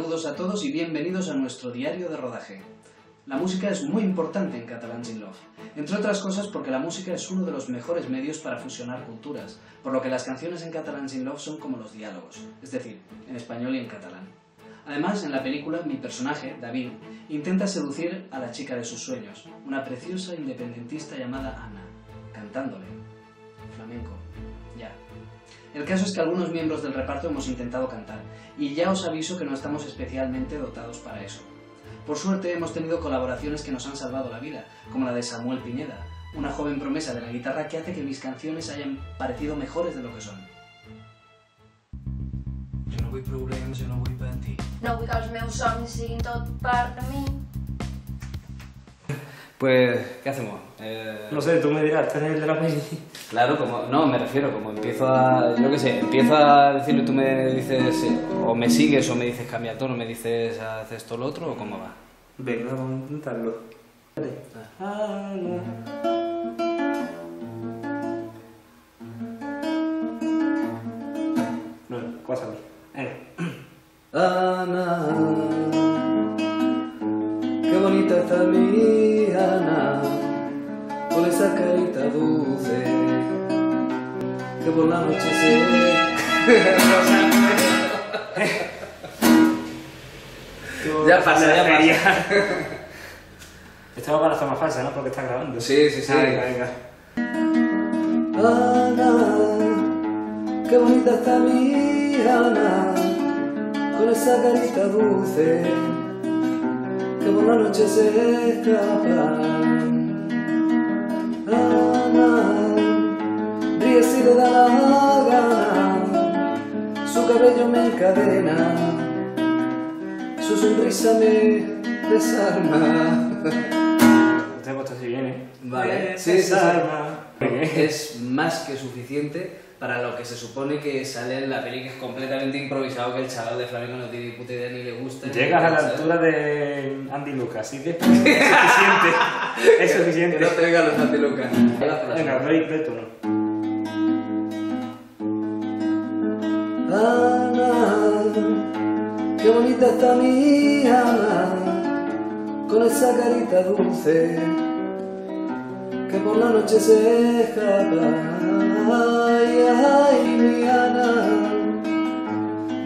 saludos a todos y bienvenidos a nuestro diario de rodaje. La música es muy importante en Catalans in Love, entre otras cosas porque la música es uno de los mejores medios para fusionar culturas, por lo que las canciones en Catalans in Love son como los diálogos, es decir, en español y en catalán. Además, en la película, mi personaje, David, intenta seducir a la chica de sus sueños, una preciosa independentista llamada Ana, cantándole. Flamenco. Ya. El caso es que algunos miembros del reparto hemos intentado cantar, y ya os aviso que no estamos especialmente dotados para eso. Por suerte hemos tenido colaboraciones que nos han salvado la vida, como la de Samuel Pineda, una joven promesa de la guitarra que hace que mis canciones hayan parecido mejores de lo que son. Jo no vull problemes, jo no vull patir. No vull que els meus somnis siguin tot part de mi. Pues, ¿qué hacemos? No sé, tú me dirás, ¿tú eres el de la peli? Claro, como, no, me refiero, como empiezo a, yo qué sé, empiezo a decirlo y tú me dices, o me sigues o me dices cambia tono, me dices haz esto o lo otro, o cómo va. Venga, vamos a intentarlo. No, pásame. Ana, qué bonita está mi Ana, con esa carita dulce, que por la noche se... Ya pasa, ya pasa. Esto va para la toma falsa, ¿no? Porque está grabando. Sí, sí, sí. Venga, venga. Ana, qué bonita está mi Ana, con esa carita dulce, que por la noche se escapa. Ana, ríe si le da la gana, su cabello me encadena, su sonrisa me desarma. Te he puesto así bien, ¿eh? Vale, sí, Desarma. Es más que suficiente para lo que se supone que sale en la peli, que es completamente improvisado, que el chaval de flamenco no tiene ni puta idea ni le gusta. Llegas a la altura de Andy Lucas, así que es suficiente. Es suficiente. Que no te vengan los Andy Lucas. Venga, ve tú, ¿no? Ana, qué bonita está mi Ana, con esa carita dulce, que por la noche se escapa. Ay, ay, mi Ana,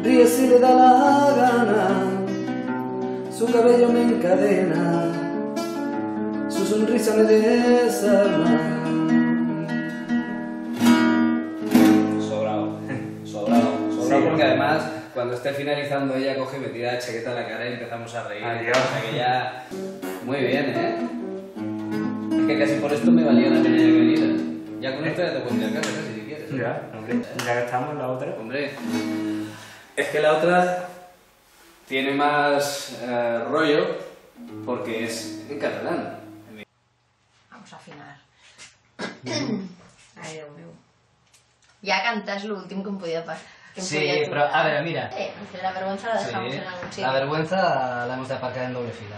ríe si le da la gana, su cabello me encadena, su sonrisa me desarma. Sobrado, sobrado, porque además cuando esté finalizando ella coge y me tira la chaqueta a la cara y empezamos a reír. Adiós. O sea que ya... Muy bien, ¿eh? Es que casi por esto me valía la pena que vinieras. Ya con esto ya te puedo ir a casa casi si quieres. Ya, hombre. Ya que estamos en la otra. Hombre, es que la otra tiene más rollo porque es en catalán. Vamos a afinar. Ai, Déu meu. Ja cantas l'últim que em podia passar. Sí, pero a ver, mira. La vergüenza la dejamos en algún sitio. La vergüenza la hemos de aparcar en doble fila.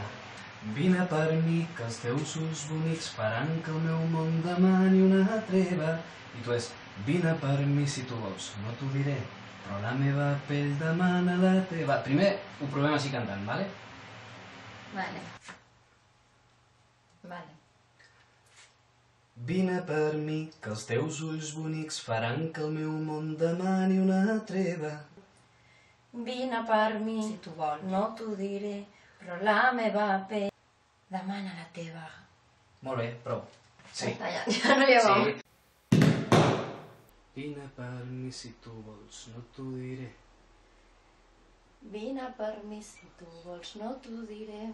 Vine per mi, que els teus ulls bonics faran que el meu món demani una treva. I tu és, vine per mi si tu vols, no t'ho diré, però la meva pell demana la teva. Primer ho provem així cantant, vale? Vale. Vale. Vine per mi, que els teus ulls bonics faran que el meu món demani una treva. Vine per mi, si tu vols, no t'ho diré, però la meva pell demana la teva. Molt bé, prou. Sí. Ja no llevo. Sí. Vine per mi si tu vols, no t'ho diré. Vine per mi, si tu vols, no t'ho diré.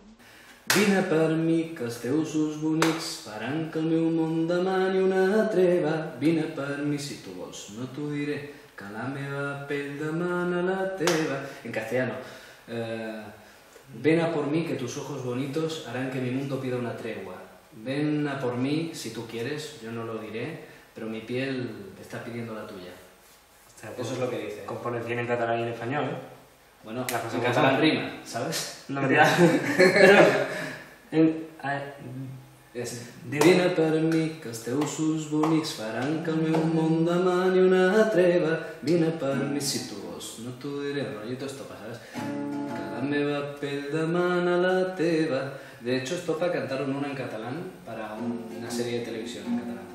Vine per mi, que els teus ulls bonics faran que el meu món demani una treva. Vine per mi si tu vols, no t'ho diré, que la meva pell demana la teva. En castellano. Ven a por mí, que tus ojos bonitos harán que mi mundo pida una tregua. Ven a por mí, si tú quieres, yo no lo diré, pero mi piel te está pidiendo la tuya. Eso es lo que dice. Compones bien en catalán y en español, ¿eh? Bueno, La cosa en como catalán son. rima, ¿sabes? No me digas. Vine per mi, que els teus ulls bonics faran que el meu món demani una treva. Vine per mi si tu vols, no t'ho diré, rollito estopa, ¿sabes? Que la meva pell demana la teva. De hecho, esto para cantaron una en catalán para una serie de televisión en catalán.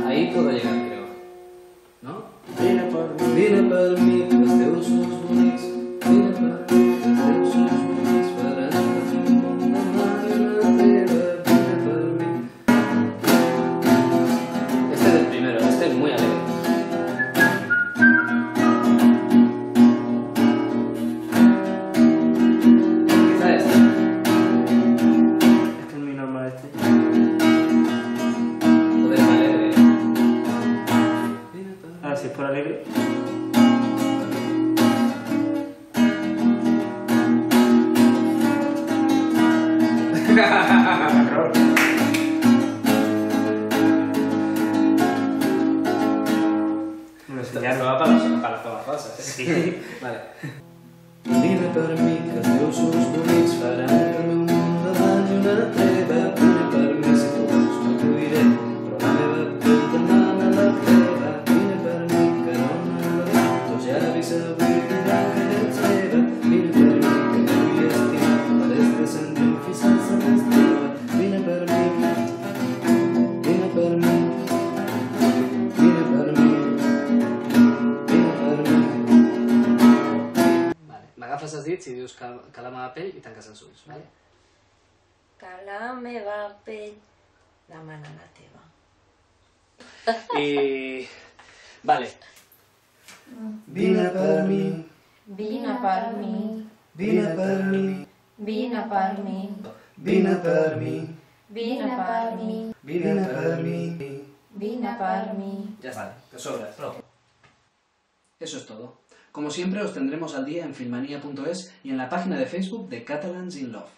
Ahí puedo llegar, creo. ¿No? Vine per mi, que els teus ulls bonics. Vine per mi, que els teus ulls bonics faran que el món demani la teva. Vine per mi. Este es el primero, este es muy alegre. Quizá este. Este es muy normal este. Joder, es alegre. Vine per mi. Ahora si es por alegre. Ya no va para las tomas falsas, ¿eh? Sí. Vale. Vine per mi, que els teus ulls bonics faran que el meu món demani una treva. Vine per mi, si tu vols no t'ho diré, però la meva pell demana la teva. Vine per mi, que no m'agradarà, tots llavis avui diran que ets meva. Vine per mi, que no vull estimar, des de sentir fins sense més teva. Vine per mi, vine per mi, vine per mi. M'agafes els dits i dius que la meva pell i tanques els ulls, vale? Que la meva pell demana la teva. I... Vale. Vine per mi, Vine per mi, vine per mi, vine per mi, vine per mi, vine per mi, vine per mi. vine per mi. Ya está, te sobras. Eso es todo. Como siempre os tendremos al día en filmania.es y en la página de Facebook de Catalans in Love.